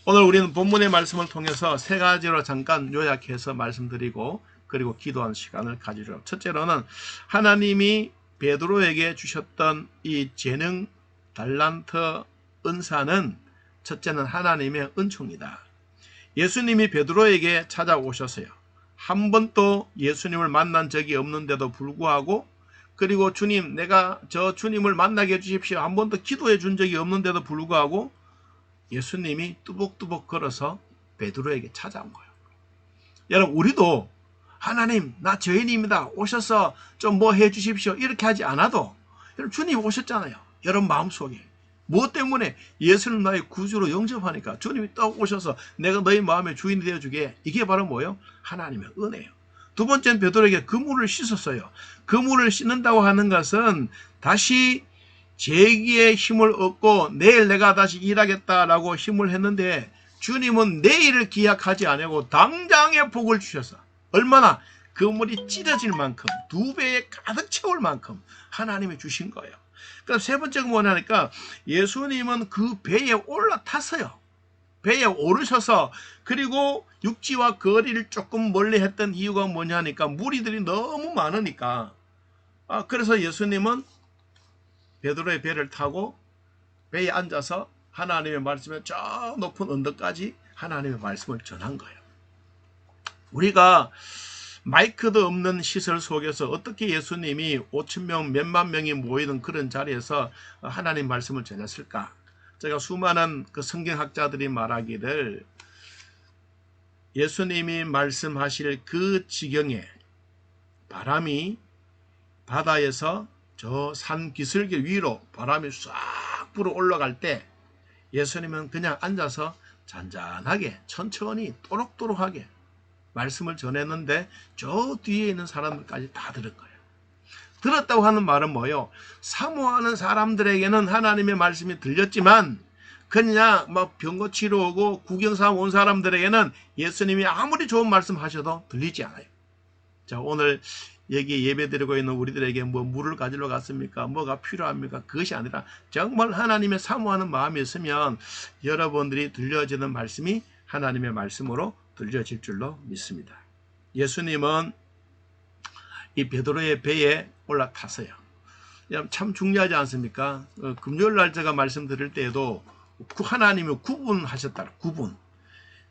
오늘 우리는 본문의 말씀을 통해서 세 가지로 잠깐 요약해서 말씀드리고 그리고 기도하는 시간을 가지려. 첫째로는 하나님이 베드로에게 주셨던 이 재능, 달란트, 은사는 첫째는 하나님의 은총이다. 예수님이 베드로에게 찾아오셨어요. 한 번도 예수님을 만난 적이 없는데도 불구하고, 그리고 주님, 내가 저 주님을 만나게 해주십시오. 한 번도 기도해 준 적이 없는데도 불구하고 예수님이 뚜벅뚜벅 걸어서 베드로에게 찾아온 거예요. 여러분, 우리도 하나님, 나 죄인입니다. 오셔서 좀 뭐 해주십시오. 이렇게 하지 않아도 여러분, 주님 오셨잖아요. 여러분 마음속에. 무엇 때문에? 예수님 나의 구주로 영접하니까 주님이 딱 오셔서 내가 너희 마음의 주인이 되어주게. 이게 바로 뭐예요? 하나님의 은혜예요. 두 번째는 베드로에게 그 물을 씻었어요. 그 물을 씻는다고 하는 것은 다시 재기의 힘을 얻고 내일 내가 다시 일하겠다라고 힘을 했는데, 주님은 내일을 기약하지 않고 당장의 복을 주셔서 얼마나 그 물이 찢어질 만큼 2배에 가득 채울 만큼 하나님이 주신 거예요. 그럼 세 번째가 뭐냐니까 예수님은 그 배에 올라탔어요. 배에 오르셔서, 그리고 육지와 거리를 조금 멀리 했던 이유가 뭐냐니까 무리들이 너무 많으니까. 그래서 예수님은 베드로의 배를 타고 배에 앉아서 하나님의 말씀에 저 높은 언덕까지 하나님의 말씀을 전한 거예요. 우리가 마이크도 없는 시설 속에서 어떻게 예수님이 5,000명, 몇만 명이 모이는 그런 자리에서 하나님 말씀을 전했을까? 제가 수많은 그 성경학자들이 말하기를 예수님이 말씀하실 그 지경에 바람이 바다에서 저 산 기슭의 위로 바람이 싹 불어 올라갈 때 예수님은 그냥 앉아서 잔잔하게 천천히 또록또록하게 말씀을 전했는데 저 뒤에 있는 사람들까지 다 들은 거예요. 들었다고 하는 말은 뭐예요? 사모하는 사람들에게는 하나님의 말씀이 들렸지만 그냥 막 병고 치러 오고 구경삼 온 사람들에게는 예수님이 아무리 좋은 말씀 하셔도 들리지 않아요. 자, 오늘 여기 예배드리고 있는 우리들에게 뭐 물을 가지러 갔습니까? 뭐가 필요합니까? 그것이 아니라 정말 하나님의 사모하는 마음이 있으면 여러분들이 들려지는 말씀이 하나님의 말씀으로 들려질 줄로 믿습니다. 예수님은 이 베드로의 배에 올라탔어요. 참 중요하지 않습니까? 금요일 날 제가 말씀드릴 때에도 하나님이 구분하셨다. 구분.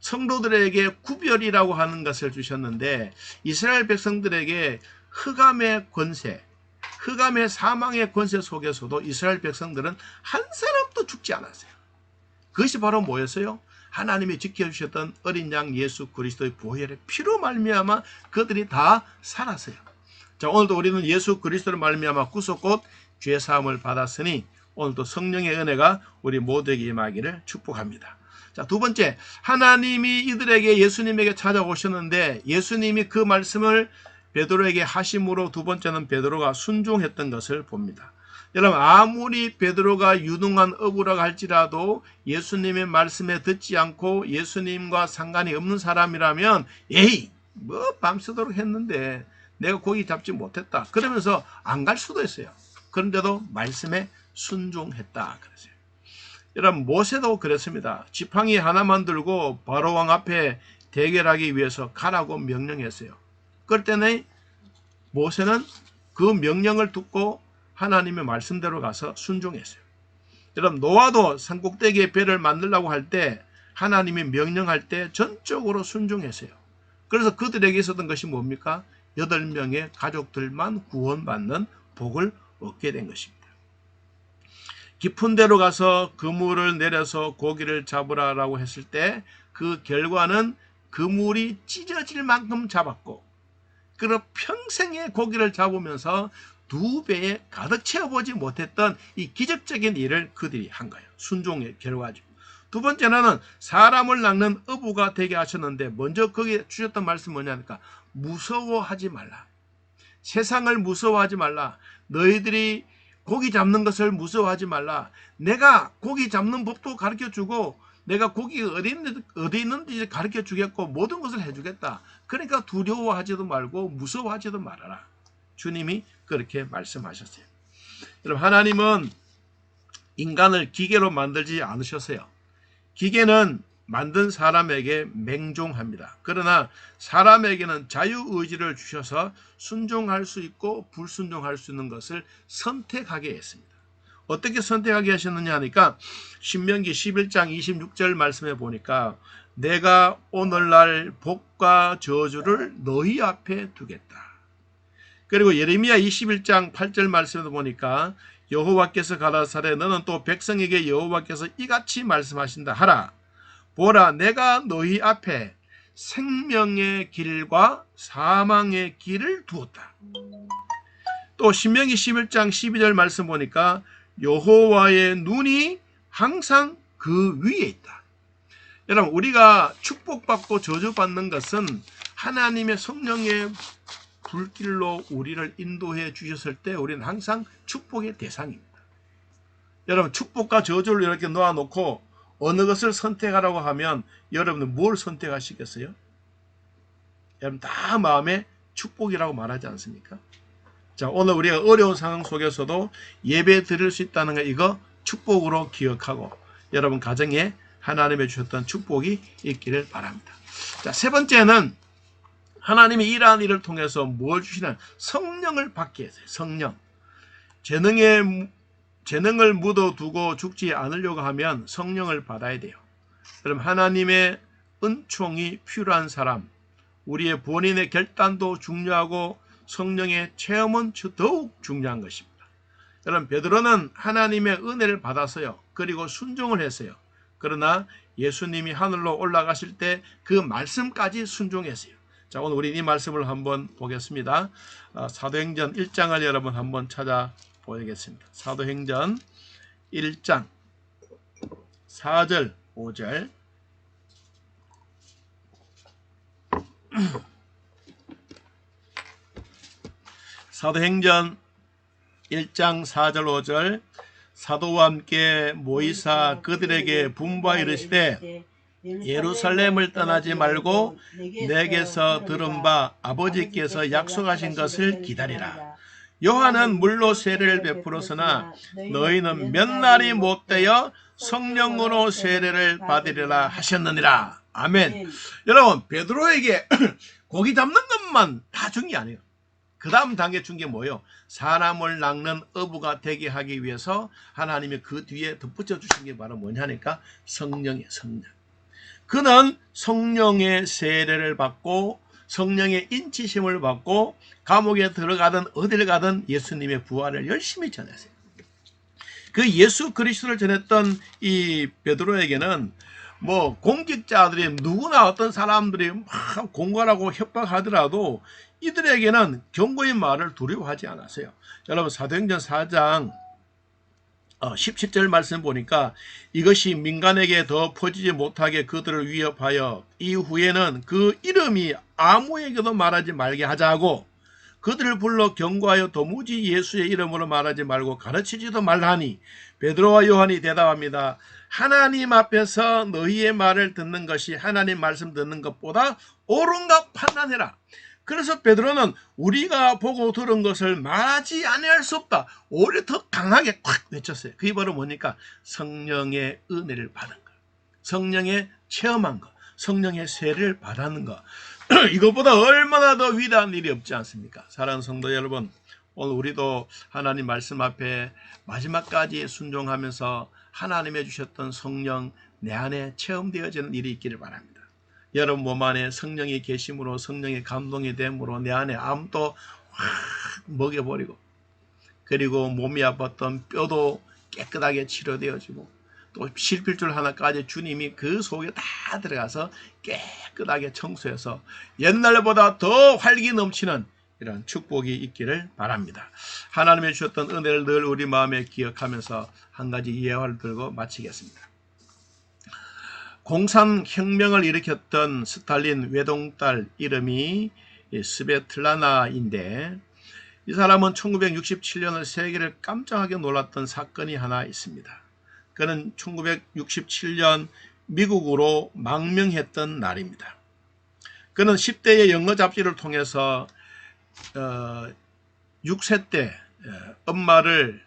성도들에게 구별이라고 하는 것을 주셨는데 이스라엘 백성들에게 흑암의 권세, 흑암의 사망의 권세 속에서도 이스라엘 백성들은 한 사람도 죽지 않았어요. 그것이 바로 뭐였어요? 하나님이 지켜주셨던 어린 양 예수 그리스도의 보혈의 피로 말미암아 그들이 다 살았어요. 자, 오늘도 우리는 예수 그리스도를 말미암아 구속곧 죄 사함을 받았으니 오늘도 성령의 은혜가 우리 모두에게 임하기를 축복합니다. 자, 두 번째, 하나님이 이들에게 예수님에게 찾아오셨는데 예수님이 그 말씀을 베드로에게 하심으로 두 번째는 베드로가 순종했던 것을 봅니다. 여러분, 아무리 베드로가 유능한 어부라고 할지라도 예수님의 말씀에 듣지 않고 예수님과 상관이 없는 사람이라면 에이, 뭐 밤새도록 했는데 내가 고기 잡지 못했다 그러면서 안 갈 수도 있어요. 그런데도 말씀에 순종했다 그러세요. 여러분, 모세도 그랬습니다. 지팡이 하나만 들고 바로왕 앞에 대결하기 위해서 가라고 명령했어요. 그럴 때는 모세는 그 명령을 듣고 하나님의 말씀대로 가서 순종했어요. 여러분, 노아도 산꼭대기에 배를 만들려고 할 때 하나님이 명령할 때 전적으로 순종했어요. 그래서 그들에게 있었던 것이 뭡니까? 8명의 가족들만 구원받는 복을 얻게 된 것입니다. 깊은 데로 가서 그물을 내려서 고기를 잡으라라고 했을 때 그 결과는 그물이 찢어질 만큼 잡았고, 그리고 평생의 고기를 잡으면서 2배에 가득 채워보지 못했던 이 기적적인 일을 그들이 한 거예요. 순종의 결과죠. 두 번째는 사람을 낚는 어부가 되게 하셨는데 먼저 거기에 주셨던 말씀 뭐냐니까 무서워하지 말라. 세상을 무서워하지 말라. 너희들이 고기 잡는 것을 무서워하지 말라. 내가 고기 잡는 법도 가르쳐주고 내가 고기가 어디 있는지 가르쳐주겠고 모든 것을 해주겠다. 그러니까 두려워하지도 말고 무서워하지도 말아라. 주님이 그렇게 말씀하셨어요. 여러분, 하나님은 인간을 기계로 만들지 않으셨어요. 기계는 만든 사람에게 맹종합니다. 그러나 사람에게는 자유의지를 주셔서 순종할 수 있고 불순종할 수 있는 것을 선택하게 했습니다. 어떻게 선택하게 하셨느냐 하니까 신명기 11장 26절 말씀에 보니까 내가 오늘날 복과 저주를 너희 앞에 두겠다. 그리고 예레미야 21장 8절 말씀에도 보니까 여호와께서 가라사대 너는 또 백성에게 여호와께서 이같이 말씀하신다 하라. 보라 내가 너희 앞에 생명의 길과 사망의 길을 두었다. 또 신명기 11장 12절 말씀 보니까 여호와의 눈이 항상 그 위에 있다. 여러분 우리가 축복받고 저주받는 것은 하나님의 성령의 불길로 우리를 인도해 주셨을 때 우리는 항상 축복의 대상입니다. 여러분 축복과 저주를 이렇게 놓아놓고 어느 것을 선택하라고 하면 여러분은 뭘 선택하시겠어요? 여러분 다 마음에 축복이라고 말하지 않습니까? 자, 오늘 우리가 어려운 상황 속에서도 예배 드릴 수 있다는 거 이거 축복으로 기억하고 여러분 가정에 하나님이 주셨던 축복이 있기를 바랍니다. 자, 세 번째는 하나님이 이러한 일을 통해서 뭘 주시냐? 성령을 받게 했어요. 성령. 재능을 묻어두고 죽지 않으려고 하면 성령을 받아야 돼요. 그럼 하나님의 은총이 필요한 사람, 우리의 본인의 결단도 중요하고 성령의 체험은 더욱 중요한 것입니다. 여러분 베드로는 하나님의 은혜를 받았어요. 그리고 순종을 했어요. 그러나 예수님이 하늘로 올라가실 때 그 말씀까지 순종했어요. 자, 오늘 우리 이 말씀을 한번 보겠습니다. 사도행전 1장을 여러분 한번 찾아보겠습니다. 사도행전 1장 4절 5절 사도행전 1장 4절 5절 사도와 함께 모이사 그들에게 분부하여 이르시되 예루살렘을 떠나지 말고 내게서 들은 바 아버지께서 약속하신 것을 기다리라. 요한은 물로 세례를 베풀었으나 너희는 몇 날이 못되어 성령으로 세례를 받으리라 하셨느니라. 아멘. 여러분 베드로에게 고기 잡는 것만 다 준 게 아니에요. 그 다음 단계 준 게 뭐예요? 사람을 낚는 어부가 되게 하기 위해서 하나님이 그 뒤에 덧붙여 주신 게 바로 뭐냐니까 성령이에요. 성령. 그는 성령의 세례를 받고 성령의 인치심을 받고 감옥에 들어가든 어딜 가든 예수님의 부활을 열심히 전했어요. 그 예수 그리스도를 전했던 이 베드로에게는 뭐 공직자들이 누구나 어떤 사람들이 막 공갈하고 협박하더라도 이들에게는 경고의 말을 두려워하지 않았어요. 여러분 사도행전 4장 17절 말씀 보니까 이것이 민간에게 더 퍼지지 못하게 그들을 위협하여 이후에는 그 이름이 아무에게도 말하지 말게 하자고 그들을 불러 경고하여 도무지 예수의 이름으로 말하지 말고 가르치지도 말하니 베드로와 요한이 대답합니다. 하나님 앞에서 너희의 말을 듣는 것이 하나님 말씀 듣는 것보다 옳은가 판단해라. 그래서 베드로는 우리가 보고 들은 것을 말하지 아니할 수 없다. 오히려 더 강하게 콱 외쳤어요. 그게 바로 뭡니까? 성령의 은혜를 받은 것. 성령의 체험한 것. 성령의 세례를 받는 것. 이것보다 얼마나 더 위대한 일이 없지 않습니까? 사랑하는 성도 여러분, 오늘 우리도 하나님 말씀 앞에 마지막까지 순종하면서 하나님의 주셨던 성령 내 안에 체험되어지는 일이 있기를 바랍니다. 여러분 몸 안에 성령이 계심으로 성령의 감동이 됨으로 내 안에 암도 확 먹여버리고 그리고 몸이 아팠던 뼈도 깨끗하게 치료되어지고 또 실핏줄 하나까지 주님이 그 속에 다 들어가서 깨끗하게 청소해서 옛날보다 더 활기 넘치는 이런 축복이 있기를 바랍니다. 하나님이 주셨던 은혜를 늘 우리 마음에 기억하면서 한 가지 예화를 들고 마치겠습니다. 공산혁명을 일으켰던 스탈린 외동딸 이름이 스베틀라나인데 이 사람은 1967년을 세계를 깜짝하게 놀랐던 사건이 하나 있습니다. 그는 1967년 미국으로 망명했던 날입니다. 그는 10대의 영어 잡지를 통해서 6세 때 엄마를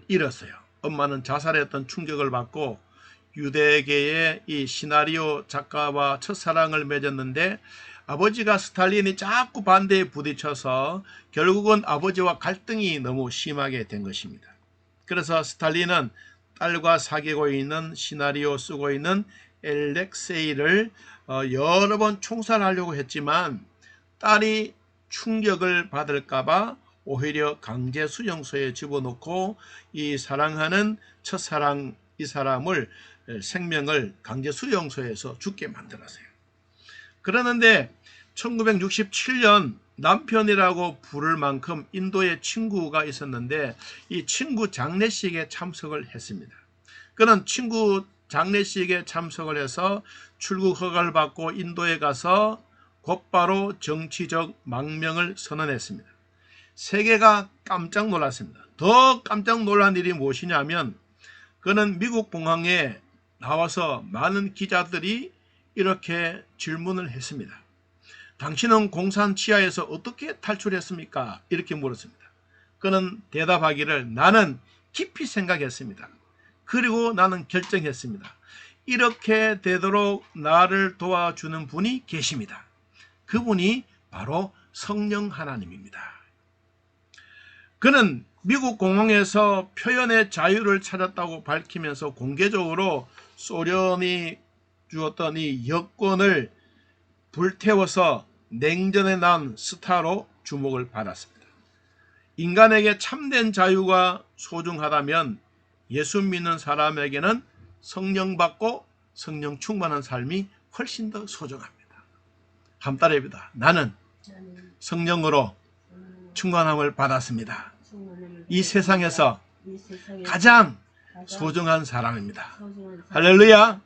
잃었어요. 엄마는 자살했던 충격을 받고 유대계의 이 시나리오 작가와 첫사랑을 맺었는데 아버지가 스탈린이 자꾸 반대에 부딪혀서 결국은 아버지와 갈등이 너무 심하게 된 것입니다. 그래서 스탈린은 딸과 사귀고 있는 시나리오 쓰고 있는 엘렉세이를 여러 번 총살하려고 했지만 딸이 충격을 받을까봐 오히려 강제 수용소에 집어넣고 이 사랑하는 첫사랑 이 사람을 생명을 강제 수용소에서 죽게 만들었어요. 그러는데 1967년 남편이라고 부를 만큼 인도에 친구가 있었는데 이 친구 장례식에 참석을 했습니다. 그는 친구 장례식에 참석을 해서 출국 허가를 받고 인도에 가서 곧바로 정치적 망명을 선언했습니다. 세계가 깜짝 놀랐습니다. 더 깜짝 놀란 일이 무엇이냐면 그는 미국 공항에 나와서 많은 기자들이 이렇게 질문을 했습니다. 당신은 공산 치하에서 어떻게 탈출했습니까? 이렇게 물었습니다. 그는 대답하기를 나는 깊이 생각했습니다. 그리고 나는 결정했습니다. 이렇게 되도록 나를 도와주는 분이 계십니다. 그분이 바로 성령 하나님입니다. 그는 미국 공항에서 표현의 자유를 찾았다고 밝히면서 공개적으로 소련이 주었던 이 여권을 불태워서 냉전에 난 스타로 주목을 받았습니다. 인간에게 참된 자유가 소중하다면 예수 믿는 사람에게는 성령 받고 성령 충만한 삶이 훨씬 더 소중합니다. 한 따라해봅니다. 나는 성령으로 충만함을 받았습니다. 이 세상에서 가장 소중한 사람입니다. 할렐루야.